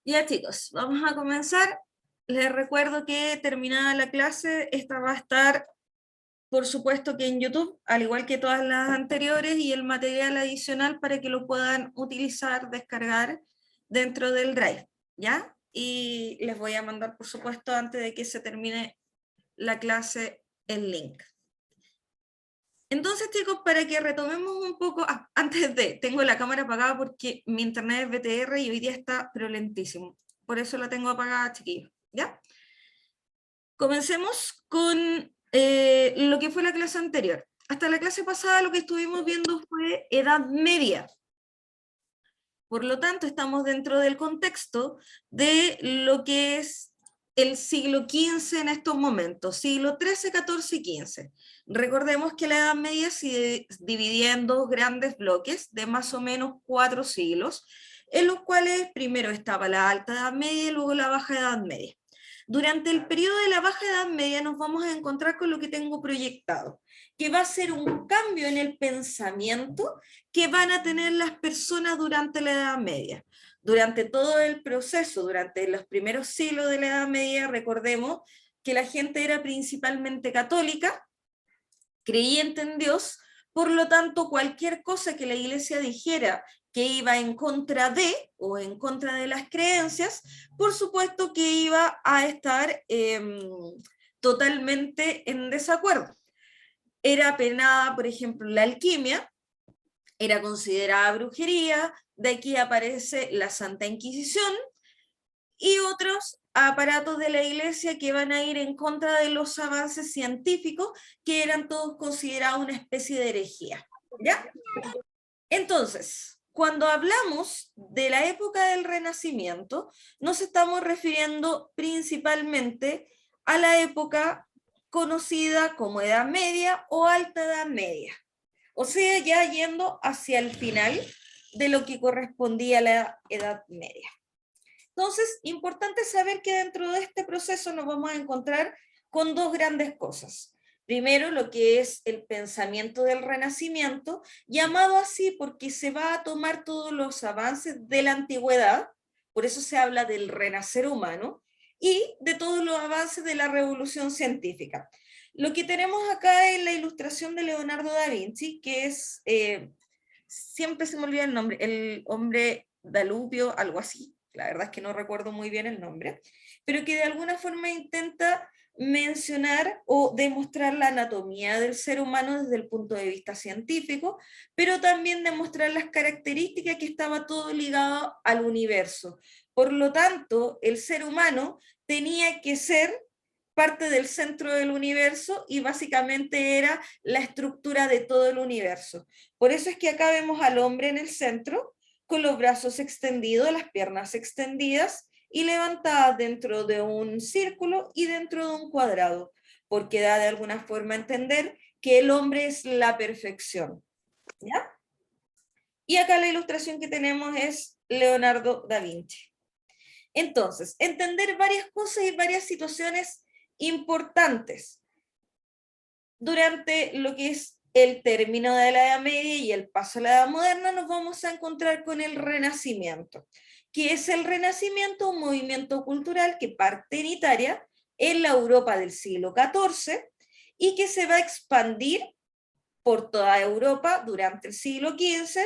Ya chicos, vamos a comenzar. Les recuerdo que terminada la clase, esta va a estar, por supuesto que en YouTube, al igual que todas las anteriores, y el material adicional para que lo puedan utilizar, descargar dentro del Drive, ¿ya? Y les voy a mandar, por supuesto, antes de que se termine la clase, el link. Entonces, chicos, para que retomemos un poco, tengo la cámara apagada porque mi internet es BTR y hoy día está, pero lentísimo. Por eso la tengo apagada, chiquillos, ¿ya? Comencemos con lo que fue la clase anterior. Hasta la clase pasada lo que estuvimos viendo fue Edad Media. Por lo tanto, estamos dentro del contexto de lo que es el siglo XV en estos momentos, siglo XIII, XIV y XV. Recordemos que la Edad Media se dividía en dos grandes bloques de más o menos 4 siglos, en los cuales primero estaba la Alta Edad Media y luego la Baja Edad Media. Durante el periodo de la Baja Edad Media nos vamos a encontrar con lo que tengo proyectado, que va a ser un cambio en el pensamiento que van a tener las personas durante la Edad Media. Durante todo el proceso, durante los primeros siglos de la Edad Media, recordemos que la gente era principalmente católica, creyente en Dios, por lo tanto cualquier cosa que la iglesia dijera que iba en contra de o en contra de las creencias, por supuesto que iba a estar totalmente en desacuerdo. Era penada, por ejemplo, la alquimia, era considerada brujería, de aquí aparece la Santa Inquisición y otros aparatos de la iglesia que van a ir en contra de los avances científicos, que eran todos considerados una especie de herejía, ¿ya? Entonces, cuando hablamos de la época del Renacimiento, nos estamos refiriendo principalmente a la época conocida como Edad Media o Alta Edad Media. O sea, ya yendo hacia el final de lo que correspondía a la Edad Media. Entonces, importante saber que dentro de este proceso nos vamos a encontrar con dos grandes cosas. Primero, lo que es el pensamiento del Renacimiento, llamado así porque se va a tomar todos los avances de la antigüedad, por eso se habla del renacer humano, y de todos los avances de la revolución científica. Lo que tenemos acá es la ilustración de Leonardo da Vinci, que es, siempre se me olvida el nombre, el hombre Dalupio, algo así, la verdad es que no recuerdo muy bien el nombre, pero que de alguna forma intenta mencionar o demostrar la anatomía del ser humano desde el punto de vista científico, pero también demostrar las características que estaba todo ligado al universo. Por lo tanto, el ser humano tenía que ser parte del centro del universo y básicamente era la estructura de todo el universo. Por eso es que acá vemos al hombre en el centro, con los brazos extendidos, las piernas extendidas y levantadas dentro de un círculo y dentro de un cuadrado, porque da de alguna forma a entender que el hombre es la perfección. ¿Ya? Y acá la ilustración que tenemos es Leonardo da Vinci. Entonces, entender varias cosas y varias situaciones importantes durante lo que es el término de la Edad Media y el paso a la Edad Moderna, nos vamos a encontrar con el Renacimiento. ¿Qué es el Renacimiento? Un movimiento cultural que parte en Italia, en la Europa del siglo XIV, y que se va a expandir por toda Europa durante el siglo XV,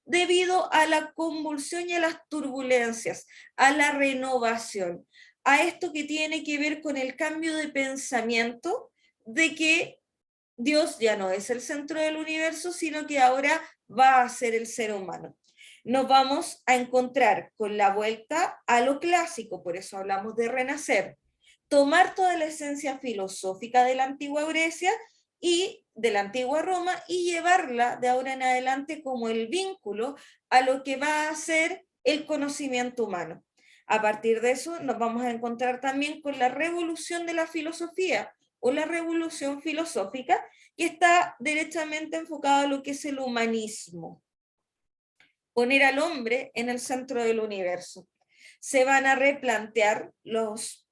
debido a la convulsión y a las turbulencias, a la renovación, a esto que tiene que ver con el cambio de pensamiento de que Dios ya no es el centro del universo, sino que ahora va a ser el ser humano. Nos vamos a encontrar con la vuelta a lo clásico, por eso hablamos de renacer. Tomar toda la esencia filosófica de la antigua Grecia y de la antigua Roma y llevarla de ahora en adelante como el vínculo a lo que va a ser el conocimiento humano. A partir de eso nos vamos a encontrar también con la revolución de la filosofía o la revolución filosófica, que está derechamente enfocada a lo que es el humanismo. Poner al hombre en el centro del universo. Se van a replantear los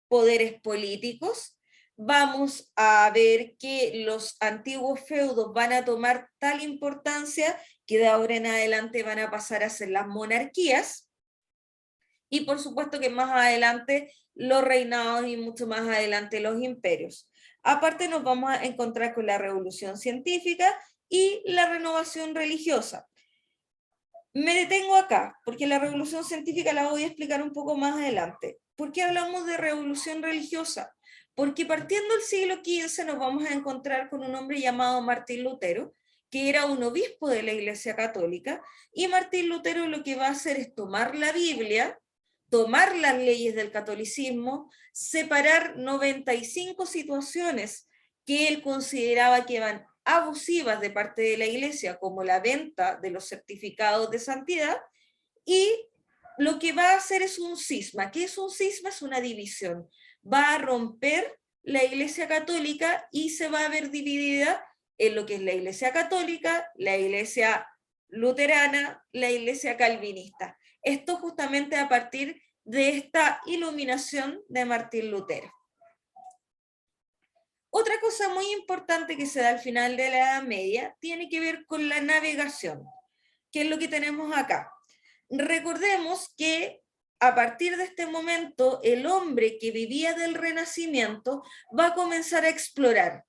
poderes políticos, vamos a ver que los antiguos feudos van a tomar tal importancia que de ahora en adelante van a pasar a ser las monarquías, y por supuesto que más adelante los reinados y mucho más adelante los imperios. Aparte nos vamos a encontrar con la revolución científica y la renovación religiosa. Me detengo acá, porque la revolución científica la voy a explicar un poco más adelante. ¿Por qué hablamos de revolución religiosa? Porque partiendo del siglo XV nos vamos a encontrar con un hombre llamado Martín Lutero, que era un obispo de la Iglesia Católica, y Martín Lutero lo que va a hacer es tomar la Biblia, tomar las leyes del catolicismo, separar 95 situaciones que él consideraba que eran abusivas de parte de la Iglesia, como la venta de los certificados de santidad, y lo que va a hacer es un cisma. ¿Qué es un cisma? Es una división. Va a romper la Iglesia Católica y se va a ver dividida en lo que es la Iglesia Católica, la Iglesia Luterana, la Iglesia Calvinista. Esto justamente a partir de esta iluminación de Martín Lutero. Otra cosa muy importante que se da al final de la Edad Media tiene que ver con la navegación, que es lo que tenemos acá. Recordemos que a partir de este momento el hombre que vivía del Renacimiento va a comenzar a explorar,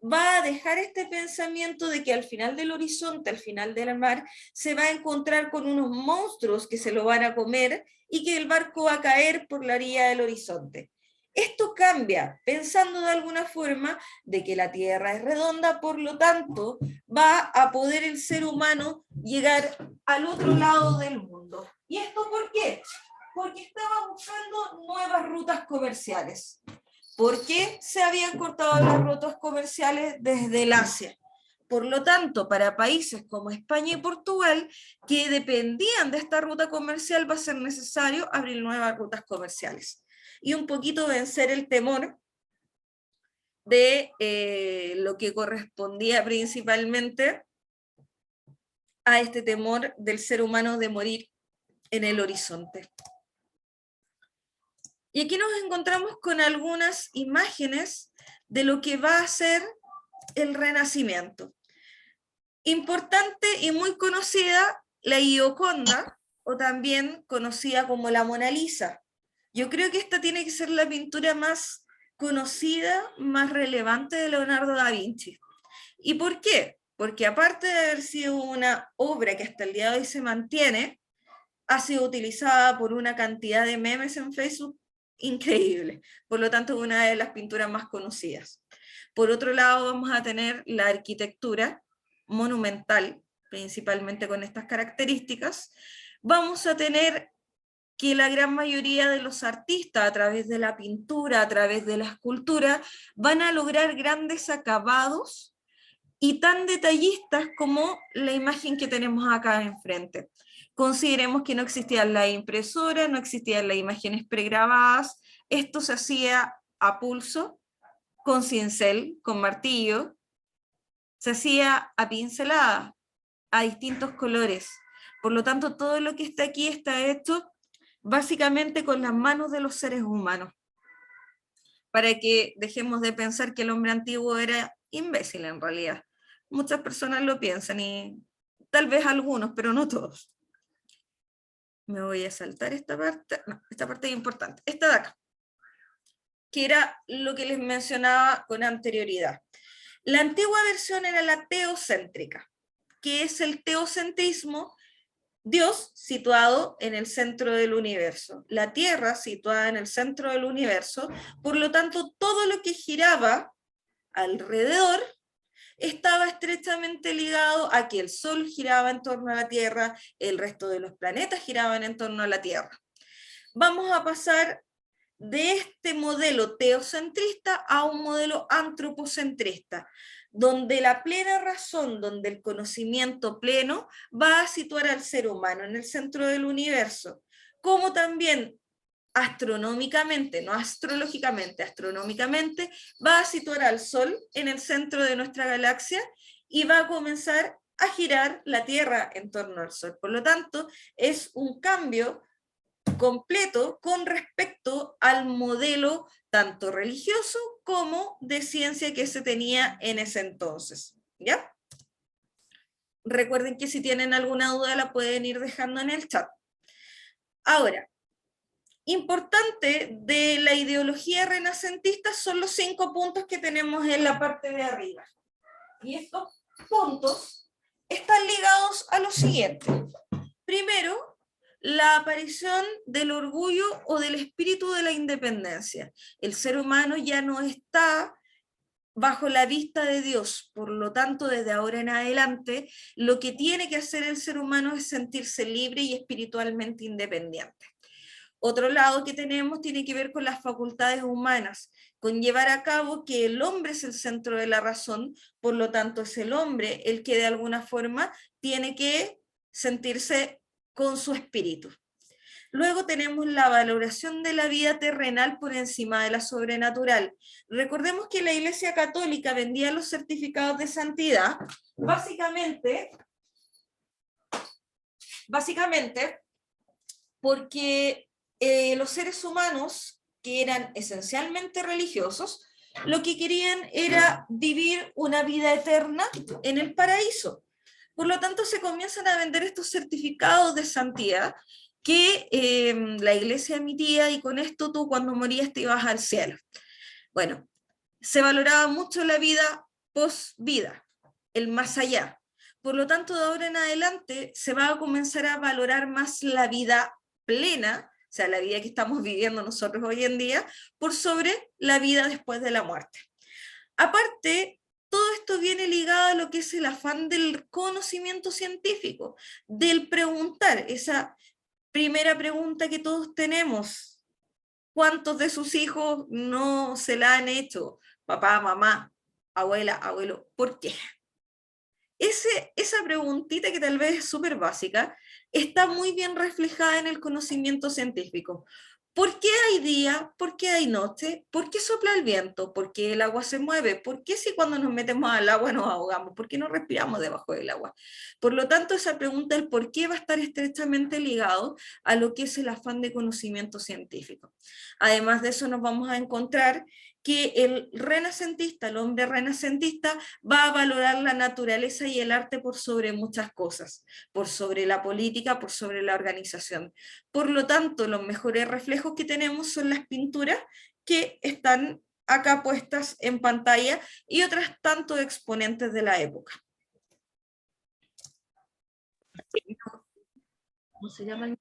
va a dejar este pensamiento de que al final del horizonte, al final del mar, se va a encontrar con unos monstruos que se lo van a comer y que el barco va a caer por la orilla del horizonte. Esto cambia, pensando de alguna forma de que la Tierra es redonda, por lo tanto, va a poder el ser humano llegar al otro lado del mundo. ¿Y esto por qué? Porque estaba buscando nuevas rutas comerciales. ¿Por qué se habían cortado las rutas comerciales desde el Asia? Por lo tanto, para países como España y Portugal, que dependían de esta ruta comercial, va a ser necesario abrir nuevas rutas comerciales. Y un poquito vencer el temor de lo que correspondía principalmente a este temor del ser humano de morir en el horizonte. Y aquí nos encontramos con algunas imágenes de lo que va a ser el Renacimiento. Importante y muy conocida, la Gioconda, o también conocida como la Mona Lisa. Yo creo que esta tiene que ser la pintura más conocida, más relevante de Leonardo da Vinci. ¿Y por qué? Porque aparte de haber sido una obra que hasta el día de hoy se mantiene, ha sido utilizada por una cantidad de memes en Facebook increíble. Por lo tanto, es una de las pinturas más conocidas. Por otro lado, vamos a tener la arquitectura monumental, principalmente con estas características. Vamos a tener que la gran mayoría de los artistas, a través de la pintura, a través de la escultura, van a lograr grandes acabados y tan detallistas como la imagen que tenemos acá enfrente. Consideremos que no existían las impresoras, no existían las imágenes pregrabadas, esto se hacía a pulso, con cincel, con martillo, se hacía a pincelada, a distintos colores. Por lo tanto, todo lo que está aquí está hecho básicamente con las manos de los seres humanos, para que dejemos de pensar que el hombre antiguo era imbécil en realidad. Muchas personas lo piensan y tal vez algunos, pero no todos. Me voy a saltar esta parte, no, esta parte es importante, esta de acá, que era lo que les mencionaba con anterioridad. La antigua versión era la teocéntrica, que es el teocentrismo, Dios situado en el centro del universo, la Tierra situada en el centro del universo, por lo tanto todo lo que giraba alrededor estaba estrechamente ligado a que el Sol giraba en torno a la Tierra, el resto de los planetas giraban en torno a la Tierra. Vamos a pasar de este modelo teocentrista a un modelo antropocentrista, donde la plena razón, donde el conocimiento pleno va a situar al ser humano en el centro del universo, como también astronómicamente, no astrológicamente, astronómicamente, va a situar al Sol en el centro de nuestra galaxia y va a comenzar a girar la Tierra en torno al Sol. Por lo tanto, es un cambio completo con respecto al modelo tanto religioso como de ciencia que se tenía en ese entonces. ¿Ya? Recuerden que si tienen alguna duda la pueden ir dejando en el chat. Ahora, importante de la ideología renacentista son los 5 puntos que tenemos en la parte de arriba. Y estos puntos están ligados a lo siguiente. Primero, la aparición del orgullo o del espíritu de la independencia. El ser humano ya no está bajo la vista de Dios, por lo tanto, desde ahora en adelante, lo que tiene que hacer el ser humano es sentirse libre y espiritualmente independiente. Otro lado que tenemos tiene que ver con las facultades humanas, con llevar a cabo que el hombre es el centro de la razón, por lo tanto es el hombre el que de alguna forma tiene que sentirse con su espíritu. Luego tenemos la valoración de la vida terrenal por encima de la sobrenatural. Recordemos que la Iglesia Católica vendía los certificados de santidad, básicamente porque los seres humanos, que eran esencialmente religiosos, lo que querían era vivir una vida eterna en el paraíso. Por lo tanto, se comienzan a vender estos certificados de santidad que la iglesia emitía, y con esto tú cuando morías te ibas al cielo. Bueno, se valoraba mucho la vida post-vida, el más allá. Por lo tanto, de ahora en adelante se va a comenzar a valorar más la vida plena, o sea, la vida que estamos viviendo nosotros hoy en día, por sobre la vida después de la muerte. Aparte, todo esto viene ligado a lo que es el afán del conocimiento científico, del preguntar, esa primera pregunta que todos tenemos: ¿cuántos de sus hijos no se la han hecho? Papá, mamá, abuela, abuelo, ¿por qué? Esa preguntita, que tal vez es súper básica, está muy bien reflejada en el conocimiento científico. ¿Por qué hay día? ¿Por qué hay noche? ¿Por qué sopla el viento? ¿Por qué el agua se mueve? ¿Por qué si cuando nos metemos al agua nos ahogamos? ¿Por qué no respiramos debajo del agua? Por lo tanto, esa pregunta, el por qué, va a estar estrechamente ligado a lo que es el afán de conocimiento científico. Además de eso, nos vamos a encontrar que el renacentista, el hombre renacentista, va a valorar la naturaleza y el arte por sobre muchas cosas, por sobre la política, por sobre la organización. Por lo tanto, los mejores reflejos que tenemos son las pinturas que están acá puestas en pantalla y otras tantos exponentes de la época. ¿Cómo se llama?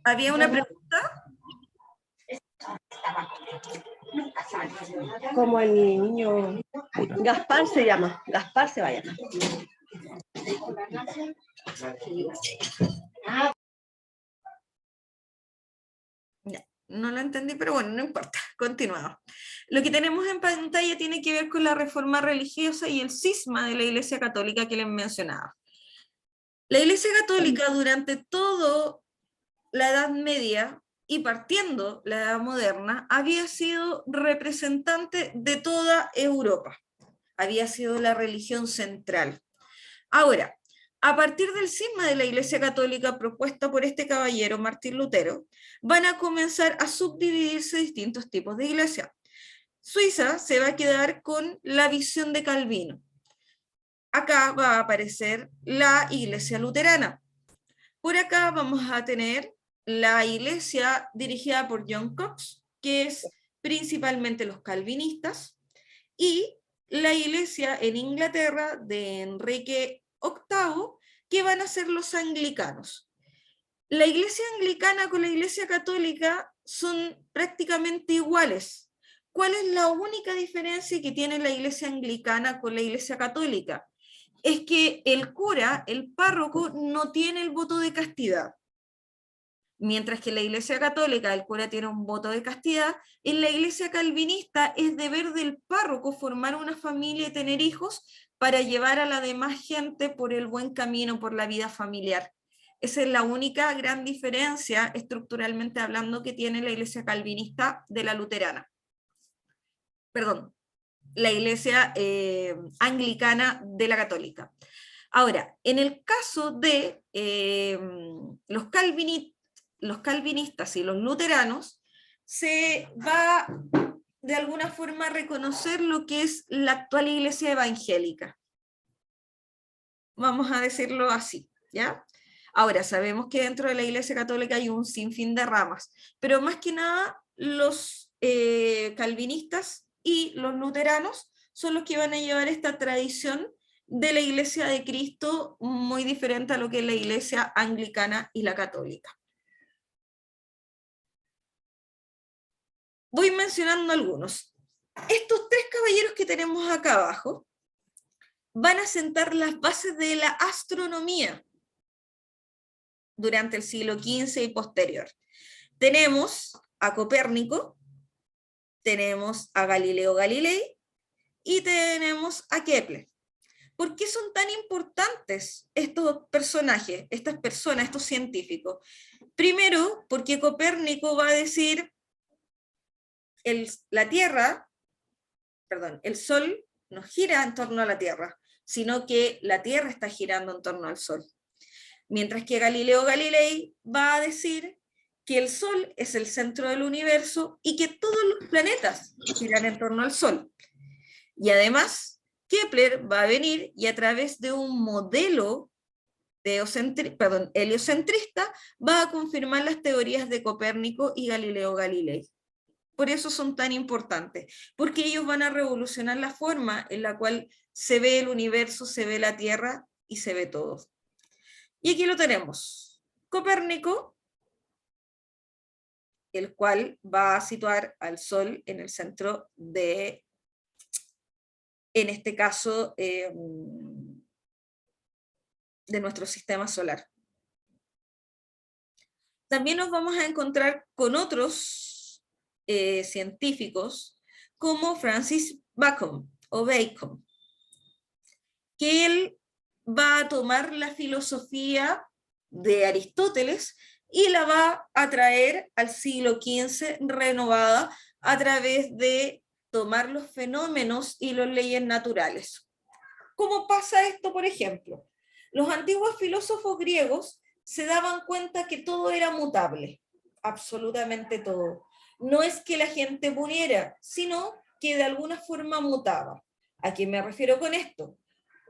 ¿Había una pregunta? Como el niño Gaspar se llama, Gaspar se vaya. No lo entendí, pero bueno, no importa, continuamos. Lo que tenemos en pantalla tiene que ver con la reforma religiosa y el cisma de la Iglesia Católica que les mencionaba. La Iglesia Católica durante toda la Edad Media y partiendo la Edad Moderna había sido representante de toda Europa, había sido la religión central. Ahora, a partir del cisma de la Iglesia Católica propuesta por este caballero, Martín Lutero, van a comenzar a subdividirse distintos tipos de iglesia. Suiza se va a quedar con la visión de Calvino. Acá va a aparecer la Iglesia Luterana. Por acá vamos a tener la iglesia dirigida por John Knox, que es principalmente los calvinistas, y la iglesia en Inglaterra de Enrique VIII, que van a ser los anglicanos. La iglesia anglicana con la iglesia católica son prácticamente iguales. ¿Cuál es la única diferencia que tiene la iglesia anglicana con la iglesia católica? Es que el cura, el párroco, no tiene el voto de castidad. Mientras que en la Iglesia Católica el cura tiene un voto de castidad, en la Iglesia Calvinista es deber del párroco formar una familia y tener hijos para llevar a la demás gente por el buen camino, por la vida familiar. Esa es la única gran diferencia, estructuralmente hablando, que tiene la Iglesia Calvinista de la luterana. Perdón, la Iglesia anglicana de la católica. Ahora, en el caso de los calvinistas y los luteranos, se va de alguna forma a reconocer lo que es la actual iglesia evangélica. Vamos a decirlo así, ¿ya? Ahora, sabemos que dentro de la Iglesia Católica hay un sinfín de ramas, pero más que nada los calvinistas y los luteranos son los que van a llevar esta tradición de la Iglesia de Cristo muy diferente a lo que es la Iglesia anglicana y la católica. Voy mencionando algunos. Estos tres caballeros que tenemos acá abajo van a sentar las bases de la astronomía durante el siglo XV y posterior. Tenemos a Copérnico, tenemos a Galileo Galilei y tenemos a Kepler. ¿Por qué son tan importantes estos personajes, estas personas, estos científicos? Primero, porque Copérnico va a decir el Sol no gira en torno a la Tierra, sino que la Tierra está girando en torno al Sol. Mientras que Galileo Galilei va a decir que el Sol es el centro del universo y que todos los planetas giran en torno al Sol. Y además, Kepler va a venir y a través de un modelo heliocentrista va a confirmar las teorías de Copérnico y Galileo Galilei. Por eso son tan importantes, porque ellos van a revolucionar la forma en la cual se ve el universo, se ve la Tierra y se ve todo. Y aquí lo tenemos. Copérnico, el cual va a situar al Sol en el centro de, en este caso, de nuestro sistema solar. También nos vamos a encontrar con otros científicos como Francis Bacon, que él va a tomar la filosofía de Aristóteles y la va a traer al siglo XV renovada a través de tomar los fenómenos y las leyes naturales. ¿Cómo pasa esto, por ejemplo? Los antiguos filósofos griegos se daban cuenta que todo era mutable, absolutamente todo. No es que la gente muriera, sino que de alguna forma mutaba. ¿A qué me refiero con esto?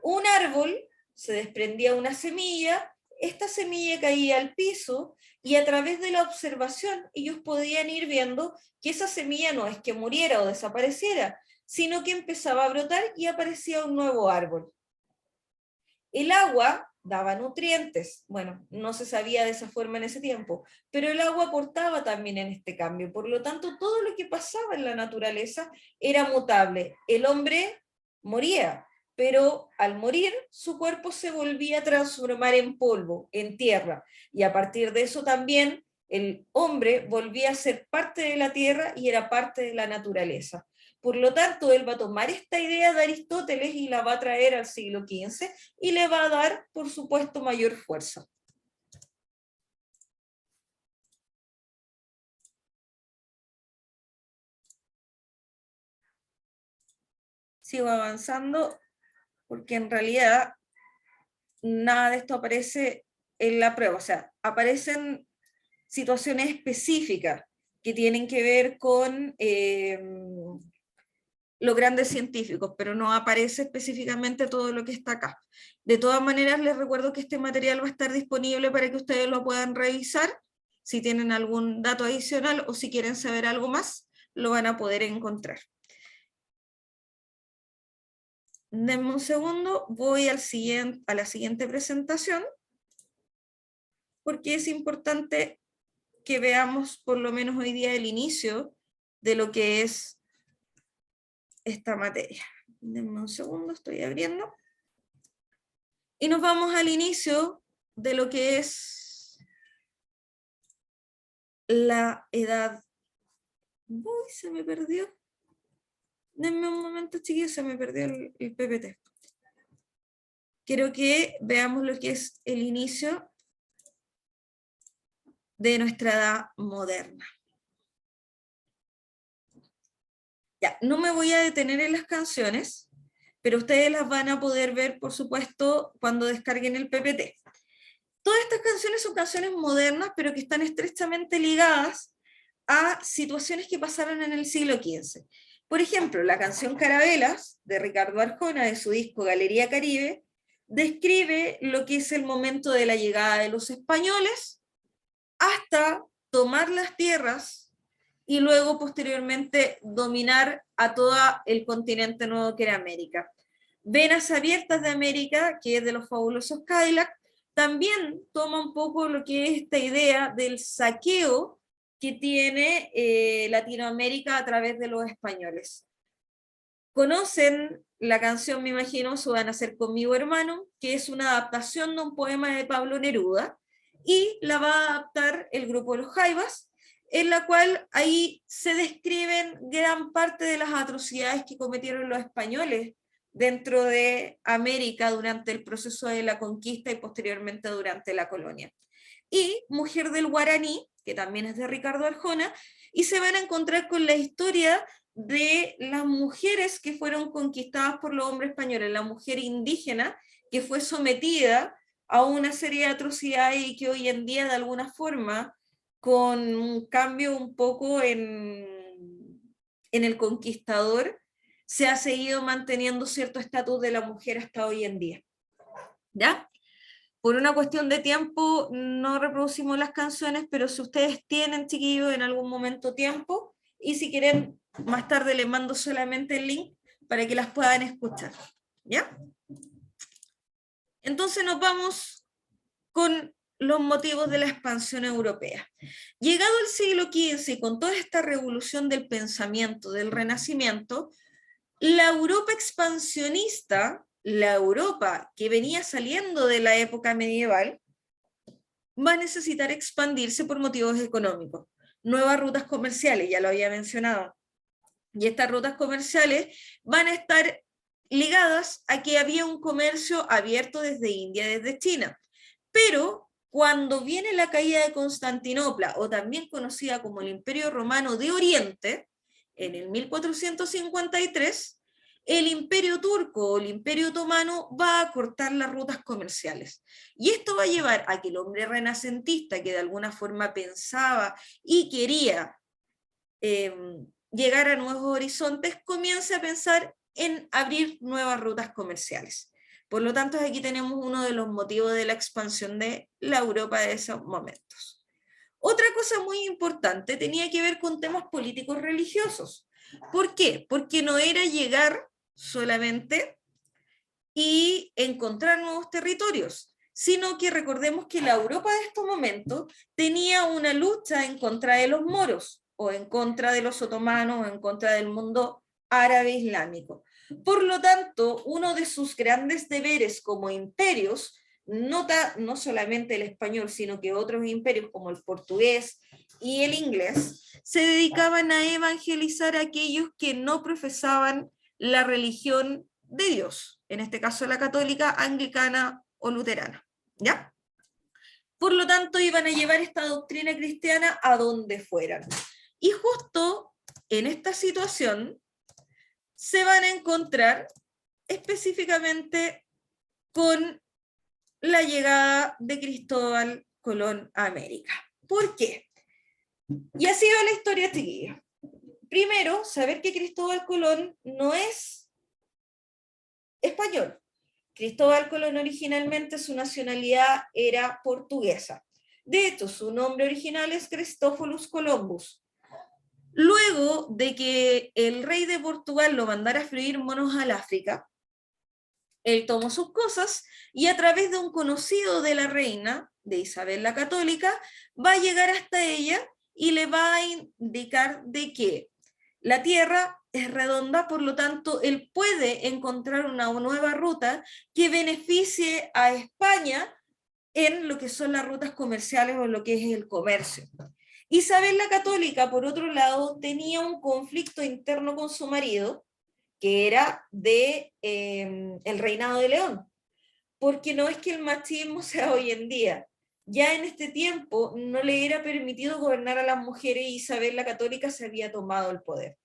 Un árbol se desprendía una semilla, esta semilla caía al piso y a través de la observación ellos podían ir viendo que esa semilla no es que muriera o desapareciera, sino que empezaba a brotar y aparecía un nuevo árbol. El agua daba nutrientes, bueno, no se sabía de esa forma en ese tiempo, pero el agua aportaba también en este cambio, por lo tanto todo lo que pasaba en la naturaleza era mutable. El hombre moría, pero al morir su cuerpo se volvía a transformar en polvo, en tierra, y a partir de eso también el hombre volvía a ser parte de la tierra y era parte de la naturaleza. Por lo tanto, él va a tomar esta idea de Aristóteles y la va a traer al siglo XV y le va a dar, por supuesto, mayor fuerza. Sigo avanzando porque en realidad nada de esto aparece en la prueba, o sea, aparecen situaciones específicas que tienen que ver con los grandes científicos, pero no aparece específicamente todo lo que está acá. De todas maneras, les recuerdo que este material va a estar disponible para que ustedes lo puedan revisar. Si tienen algún dato adicional o si quieren saber algo más, lo van a poder encontrar. Denme un segundo, voy a la siguiente presentación, porque es importante que veamos por lo menos hoy día el inicio de lo que es esta materia. Denme un segundo, estoy abriendo. Y nos vamos al inicio de lo que es la edad. Uy, se me perdió. Denme un momento, chiquillos, se me perdió el PPT. Quiero que veamos lo que es el inicio de nuestra edad moderna. Ya, no me voy a detener en las canciones, pero ustedes las van a poder ver, por supuesto, cuando descarguen el PPT. Todas estas canciones son canciones modernas, pero que están estrechamente ligadas a situaciones que pasaron en el siglo XV. Por ejemplo, la canción Carabelas, de Ricardo Arjona, de su disco Galería Caribe, describe lo que es el momento de la llegada de los españoles hasta tomar las tierras y luego posteriormente dominar a todo el continente nuevo que era América. Venas Abiertas de América, que es de los fabulosos Cadillac, también toma un poco lo que es esta idea del saqueo que tiene Latinoamérica a través de los españoles. Conocen la canción, me imagino, "Su van a ser conmigo, hermano", que es una adaptación de un poema de Pablo Neruda, y la va a adaptar el grupo Los Jaivas, en la cual ahí se describen gran parte de las atrocidades que cometieron los españoles dentro de América durante el proceso de la conquista y posteriormente durante la colonia. Y Mujer del Guaraní, que también es de Ricardo Arjona, y se van a encontrar con la historia de las mujeres que fueron conquistadas por los hombres españoles, la mujer indígena que fue sometida a una serie de atrocidades y que hoy en día de alguna forma, con un cambio un poco en el conquistador, se ha seguido manteniendo cierto estatus de la mujer hasta hoy en día. ¿Ya? Por una cuestión de tiempo no reproducimos las canciones, pero si ustedes tienen, chiquillos, en algún momento tiempo, y si quieren, más tarde les mando solamente el link para que las puedan escuchar. ¿Ya? Entonces nos vamos con los motivos de la expansión europea. Llegado el siglo XV y con toda esta revolución del pensamiento, del Renacimiento, la Europa expansionista, la Europa que venía saliendo de la época medieval, va a necesitar expandirse por motivos económicos. Nuevas rutas comerciales, ya lo había mencionado. Y estas rutas comerciales van a estar ligadas a que había un comercio abierto desde India, desde China. Pero cuando viene la caída de Constantinopla, o también conocida como el Imperio Romano de Oriente, en el 1453, el Imperio Turco o el Imperio Otomano va a cortar las rutas comerciales. Y esto va a llevar a que el hombre renacentista, que de alguna forma pensaba y quería llegar a nuevos horizontes, comience a pensar en abrir nuevas rutas comerciales. Por lo tanto, aquí tenemos uno de los motivos de la expansión de la Europa de esos momentos. Otra cosa muy importante tenía que ver con temas políticos religiosos. ¿Por qué? Porque no era llegar solamente y encontrar nuevos territorios, sino que recordemos que la Europa de estos momentos tenía una lucha en contra de los moros, o en contra de los otomanos, o en contra del mundo árabe islámico. Por lo tanto, uno de sus grandes deberes como imperios, no solamente el español, sino que otros imperios como el portugués y el inglés, se dedicaban a evangelizar a aquellos que no profesaban la religión de Dios, en este caso la católica, anglicana o luterana, ¿ya? Por lo tanto, iban a llevar esta doctrina cristiana a donde fueran. Y justo en esta situación se van a encontrar específicamente con la llegada de Cristóbal Colón a América. ¿Por qué? Y así va la historia, chiquillos. Primero, saber que Cristóbal Colón no es español. Cristóbal Colón originalmente su nacionalidad era portuguesa. De hecho, su nombre original es Cristóforos Columbus. Luego de que el rey de Portugal lo mandara a freír monos al África, él tomó sus cosas y a través de un conocido de la reina, de Isabel la Católica, va a llegar hasta ella y le va a indicar de que la Tierra es redonda, por lo tanto, él puede encontrar una nueva ruta que beneficie a España en lo que son las rutas comerciales o lo que es el comercio. Isabel la Católica, por otro lado, tenía un conflicto interno con su marido, que era de el reinado de León, porque no es que el machismo sea hoy en día, ya en este tiempo no le era permitido gobernar a las mujeres y Isabel la Católica se había tomado el poder.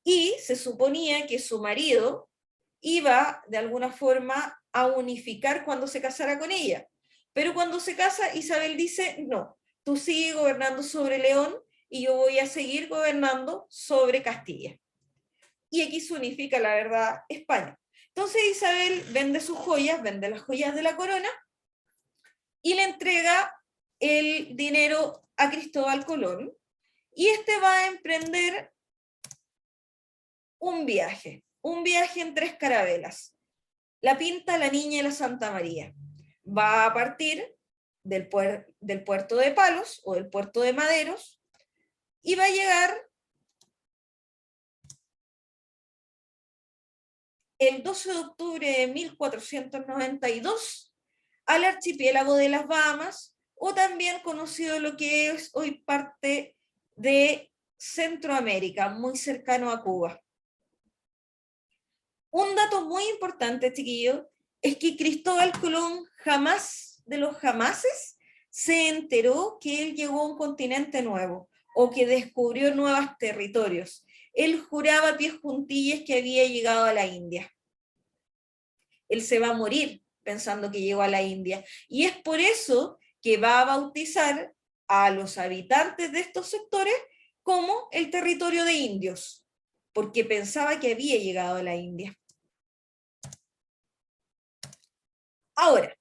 Y se suponía que su marido iba de alguna forma a unificar cuando se casara con ella. Pero cuando se casa, Isabel dice, no, tú sigues gobernando sobre León y yo voy a seguir gobernando sobre Castilla. Y aquí se unifica, la verdad, España. Entonces Isabel vende sus joyas, vende las joyas de la corona, y le entrega el dinero a Cristóbal Colón, y este va a emprender un viaje en 3 carabelas, la Pinta, la Niña y la Santa María. Va a partir del puerto de Palos o del puerto de Maderos, y va a llegar el 12 de octubre de 1492 al archipiélago de las Bahamas, o también conocido lo que es hoy parte de Centroamérica, muy cercano a Cuba. Un dato muy importante, chiquillos, es que Cristóbal Colón jamás de los jamases se enteró que él llegó a un continente nuevo o que descubrió nuevos territorios. Él juraba a pies juntillas que había llegado a la India. Él se va a morir pensando que llegó a la India. Y es por eso que va a bautizar a los habitantes de estos sectores como el territorio de indios, porque pensaba que había llegado a la India. Ahora,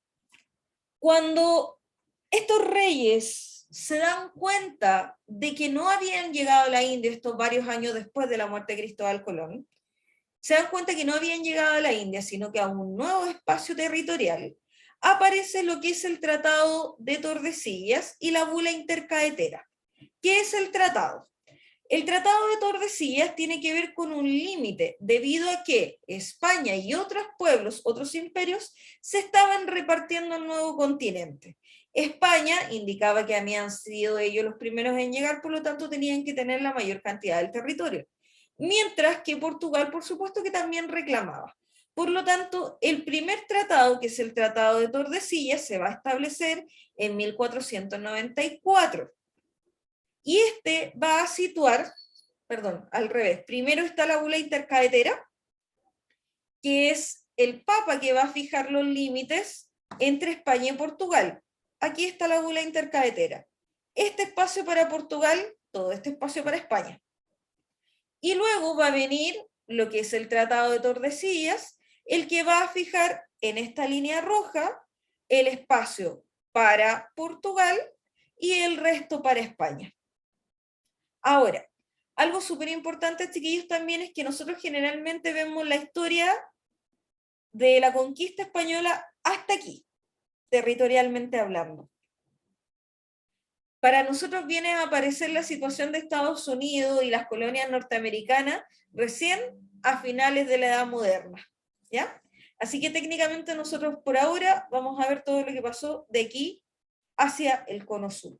cuando estos reyes se dan cuenta de que no habían llegado a la India estos varios años después de la muerte de Cristóbal Colón, se dan cuenta que no habían llegado a la India, sino que a un nuevo espacio territorial, aparece lo que es el Tratado de Tordesillas y la Bula Intercaetera. ¿Qué es el tratado? El Tratado de Tordesillas tiene que ver con un límite, debido a que España y otros pueblos, otros imperios, se estaban repartiendo el nuevo continente. España indicaba que habían sido ellos los primeros en llegar, por lo tanto tenían que tener la mayor cantidad del territorio. Mientras que Portugal, por supuesto, que también reclamaba. Por lo tanto, el primer tratado, que es el Tratado de Tordesillas, se va a establecer en 1494. Y este va a situar, perdón, al revés, primero está la Bula Intercaetera, que es el Papa que va a fijar los límites entre España y Portugal. Aquí está la Bula Intercaetera. Este espacio para Portugal, todo este espacio para España. Y luego va a venir lo que es el Tratado de Tordesillas, el que va a fijar en esta línea roja el espacio para Portugal y el resto para España. Ahora, algo súper importante, chiquillos, también es que nosotros generalmente vemos la historia de la conquista española hasta aquí, territorialmente hablando. Para nosotros viene a aparecer la situación de Estados Unidos y las colonias norteamericanas recién a finales de la Edad Moderna, ¿ya? Así que técnicamente nosotros por ahora vamos a ver todo lo que pasó de aquí hacia el Cono Sur.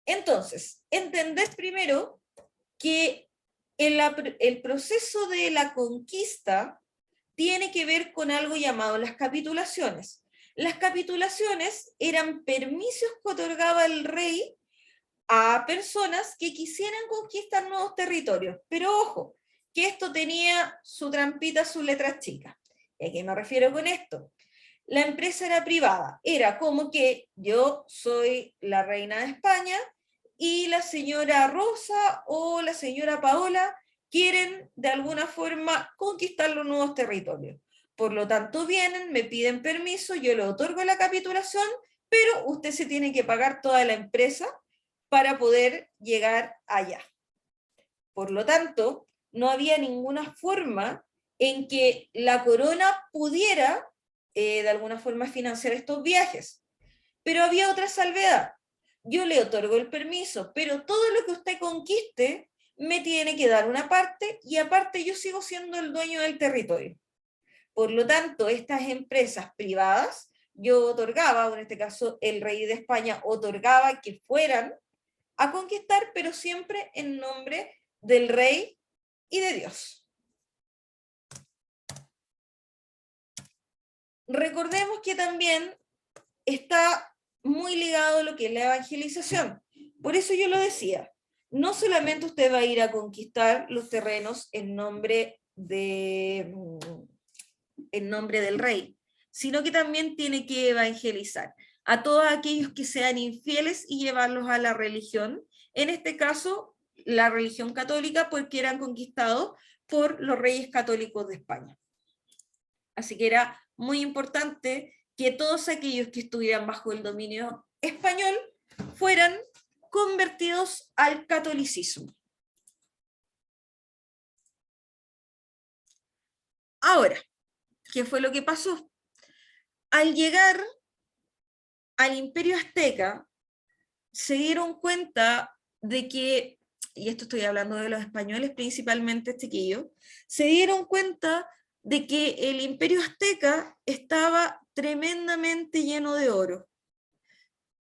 Entonces, entender primero que el proceso de la conquista tiene que ver con algo llamado las capitulaciones. Las capitulaciones eran permisos que otorgaba el rey a personas que quisieran conquistar nuevos territorios. Pero ojo, que esto tenía su trampita, sus letras chicas. ¿Y a qué me refiero con esto? La empresa era privada. Era como que yo soy la reina de España y la señora Rosa o la señora Paola quieren de alguna forma conquistar los nuevos territorios. Por lo tanto vienen, me piden permiso, yo le otorgo la capitulación, pero usted se tiene que pagar toda la empresa para poder llegar allá. Por lo tanto, no había ninguna forma en que la corona pudiera de alguna forma financiar estos viajes. Pero había otra salvedad. Yo le otorgo el permiso, pero todo lo que usted conquiste me tiene que dar una parte y aparte yo sigo siendo el dueño del territorio. Por lo tanto, estas empresas privadas, yo otorgaba, o en este caso el rey de España otorgaba que fueran a conquistar, pero siempre en nombre del rey y de Dios. Recordemos que también está muy ligado a lo que es la evangelización. Por eso yo lo decía, no solamente usted va a ir a conquistar los terrenos en nombre del rey, sino que también tiene que evangelizar a todos aquellos que sean infieles y llevarlos a la religión, en este caso la religión católica, porque eran conquistados por los reyes católicos de España. Así que era muy importante que todos aquellos que estuvieran bajo el dominio español fueran convertidos al catolicismo. Ahora, ¿qué fue lo que pasó? Al llegar al Imperio Azteca, se dieron cuenta de que, y esto estoy hablando de los españoles principalmente, chiquillos, se dieron cuenta de que el Imperio Azteca estaba tremendamente lleno de oro.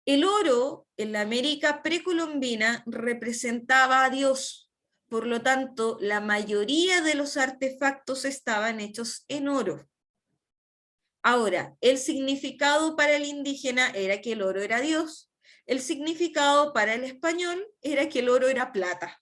El oro en la América precolombina representaba a Dios, por lo tanto, la mayoría de los artefactos estaban hechos en oro. Ahora, el significado para el indígena era que el oro era Dios. El significado para el español era que el oro era plata.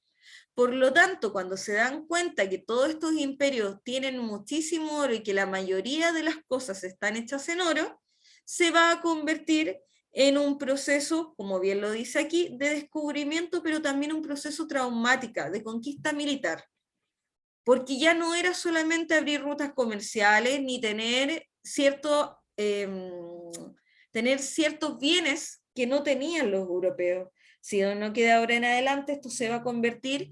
Por lo tanto, cuando se dan cuenta que todos estos imperios tienen muchísimo oro y que la mayoría de las cosas están hechas en oro, se va a convertir en un proceso, como bien lo dice aquí, de descubrimiento, pero también un proceso traumático, de conquista militar. Porque ya no era solamente abrir rutas comerciales ni tener ciertos bienes que no tenían los europeos, sino que de ahora en adelante esto se va a convertir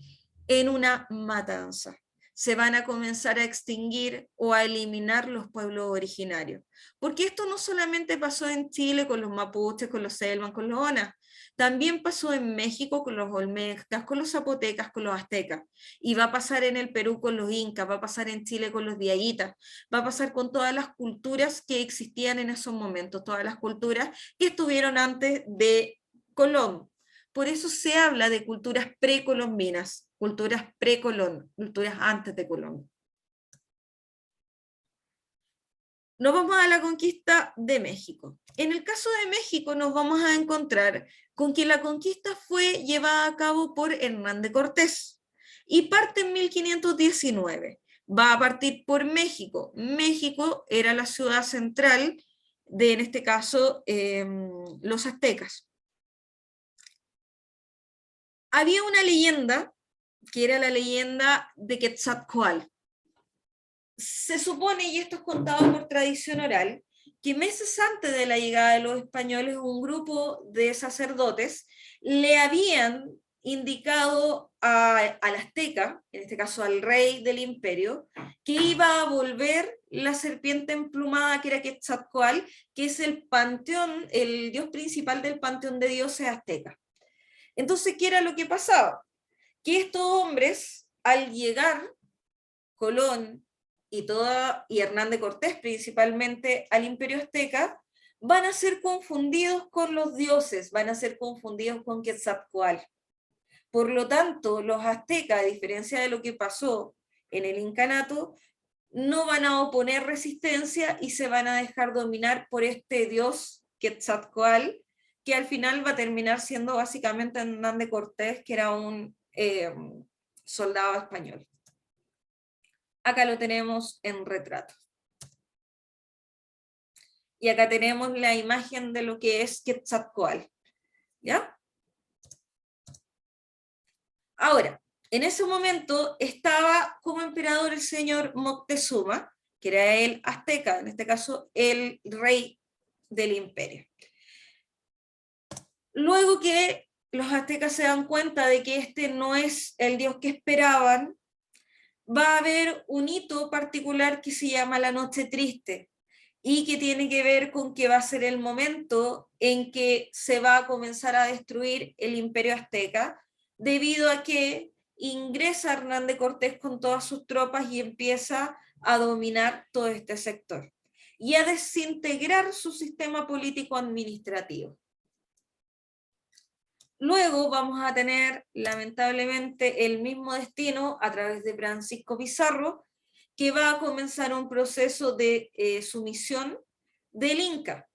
en una matanza. Se van a comenzar a extinguir o a eliminar los pueblos originarios. Porque esto no solamente pasó en Chile con los mapuches, con los selvan, con los onas, también pasó en México con los olmecas, con los zapotecas, con los aztecas, y va a pasar en el Perú con los incas, va a pasar en Chile con los diaguitas, va a pasar con todas las culturas que existían en esos momentos, todas las culturas que estuvieron antes de Colón. Por eso se habla de culturas precolombinas, culturas precolón, culturas antes de Colón. Nos vamos a la conquista de México. En el caso de México nos vamos a encontrar con que la conquista fue llevada a cabo por Hernán de Cortés y parte en 1519. Va a partir por México. México era la ciudad central de, en este caso, los aztecas. Había una leyenda, que era la leyenda de Quetzalcóatl. Se supone, y esto es contado por tradición oral, que meses antes de la llegada de los españoles, un grupo de sacerdotes le habían indicado al azteca, en este caso al rey del imperio, que iba a volver la serpiente emplumada que era Quetzalcóatl, que es el panteón, el dios principal del panteón de dioses azteca. Entonces, ¿qué era lo que pasaba? Que estos hombres, al llegar, Colón y Hernán de Cortés principalmente al Imperio Azteca, van a ser confundidos con los dioses, van a ser confundidos con Quetzalcóatl. Por lo tanto, los aztecas, a diferencia de lo que pasó en el incanato, no van a oponer resistencia y se van a dejar dominar por este dios Quetzalcóatl, que al final va a terminar siendo básicamente Hernán de Cortés, que era un soldado español. Acá lo tenemos en retrato. Y acá tenemos la imagen de lo que es Quetzalcóatl. ¿Ya? Ahora, en ese momento estaba como emperador el señor Moctezuma, que era el azteca, en este caso el rey del imperio. Luego que los aztecas se dan cuenta de que este no es el dios que esperaban, va a haber un hito particular que se llama la Noche Triste, y que tiene que ver con que va a ser el momento en que se va a comenzar a destruir el imperio azteca, debido a que ingresa Hernán de Cortés con todas sus tropas y empieza a dominar todo este sector y a desintegrar su sistema político administrativo. Luego vamos a tener, lamentablemente, el mismo destino a través de Francisco Pizarro, que va a comenzar un proceso de sumisión del Inca.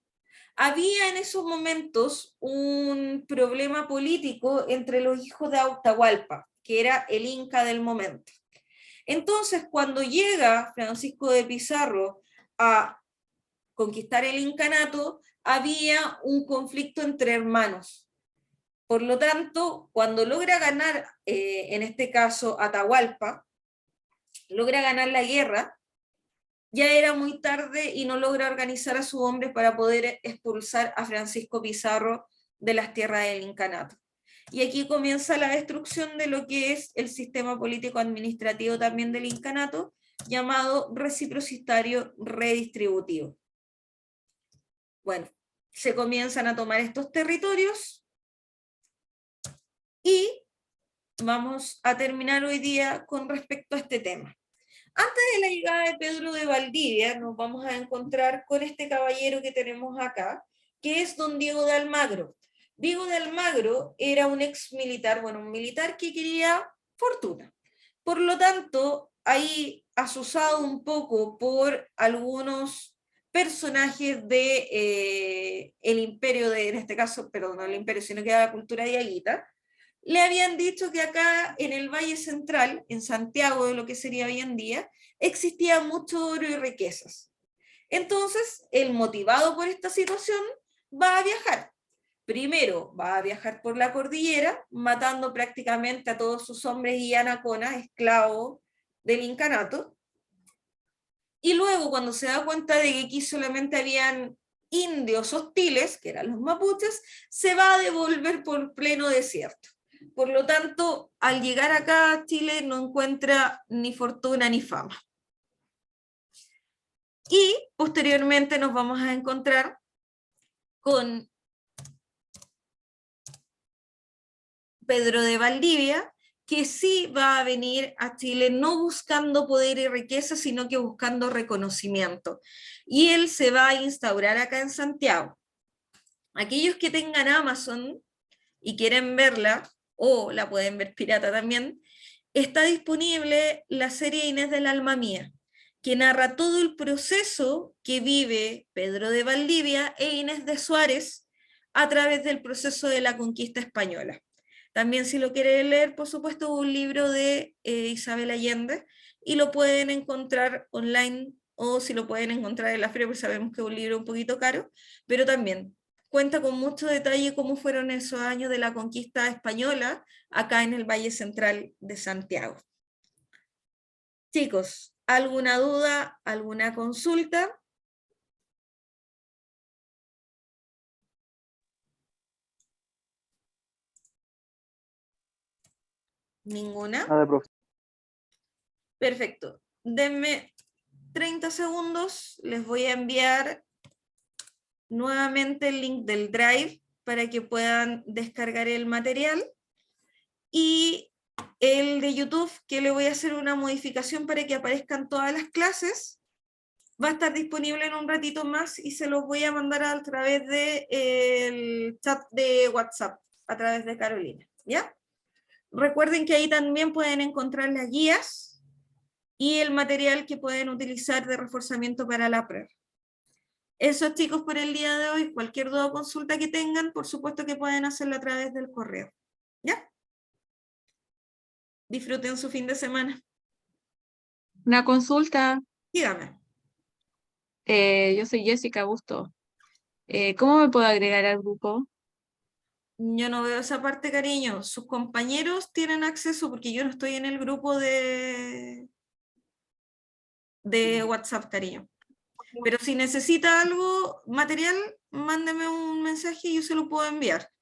Había en esos momentos un problema político entre los hijos de Atahualpa, que era el Inca del momento. Entonces, cuando llega Francisco de Pizarro a conquistar el incanato, había un conflicto entre hermanos. Por lo tanto, cuando logra ganar, en este caso, Atahualpa, logra ganar la guerra, ya era muy tarde y no logra organizar a sus hombres para poder expulsar a Francisco Pizarro de las tierras del incanato. Y aquí comienza la destrucción de lo que es el sistema político administrativo también del incanato, llamado reciprocitario redistributivo. Bueno, se comienzan a tomar estos territorios y vamos a terminar hoy día con respecto a este tema. Antes de la llegada de Pedro de Valdivia, nos vamos a encontrar con este caballero que tenemos acá, que es don Diego de Almagro. Diego de Almagro era un ex militar, bueno, un militar que quería fortuna. Por lo tanto, ahí asusado un poco por algunos personajes de el imperio de, en este caso, perdón, no el imperio, sino que era la cultura diaguita, le habían dicho que acá en el Valle Central, en Santiago de lo que sería hoy en día, existía mucho oro y riquezas. Entonces, él motivado por esta situación, va a viajar. Primero va a viajar por la cordillera, matando prácticamente a todos sus hombres y anaconas, esclavos del incanato. Y luego, cuando se da cuenta de que aquí solamente habían indios hostiles, que eran los mapuches, se va a devolver por pleno desierto. Por lo tanto, al llegar acá a Chile no encuentra ni fortuna ni fama. Y posteriormente nos vamos a encontrar con Pedro de Valdivia, que sí va a venir a Chile no buscando poder y riqueza, sino que buscando reconocimiento. Y él se va a instaurar acá en Santiago. Aquellos que tengan Amazon y quieren verla, o la pueden ver pirata también, está disponible la serie Inés del Alma Mía, que narra todo el proceso que vive Pedro de Valdivia e Inés de Suárez a través del proceso de la conquista española. También si lo quieren leer, por supuesto, un libro de Isabel Allende, y lo pueden encontrar online, o si lo pueden encontrar en la feria, pues sabemos que es un libro un poquito caro, pero también cuenta con mucho detalle cómo fueron esos años de la conquista española acá en el Valle Central de Santiago. Chicos, ¿alguna duda, alguna consulta? ¿Ninguna? Nada, profe. Perfecto. Denme 30 segundos, les voy a enviar nuevamente el link del Drive para que puedan descargar el material, y el de YouTube, que le voy a hacer una modificación para que aparezcan todas las clases, va a estar disponible en un ratito más y se los voy a mandar a través del chat de WhatsApp, a través de Carolina, ¿ya? Recuerden que ahí también pueden encontrar las guías y el material que pueden utilizar de reforzamiento para la prueba. Eso, chicos, por el día de hoy. Cualquier duda o consulta que tengan, por supuesto que pueden hacerlo a través del correo. ¿Ya? Disfruten su fin de semana. Una consulta. Dígame. Yo soy Jessica Busto. ¿Cómo me puedo agregar al grupo? Yo no veo esa parte, cariño. Sus compañeros tienen acceso porque yo no estoy en el grupo de WhatsApp, cariño. Pero si necesita algo material, mándeme un mensaje y yo se lo puedo enviar.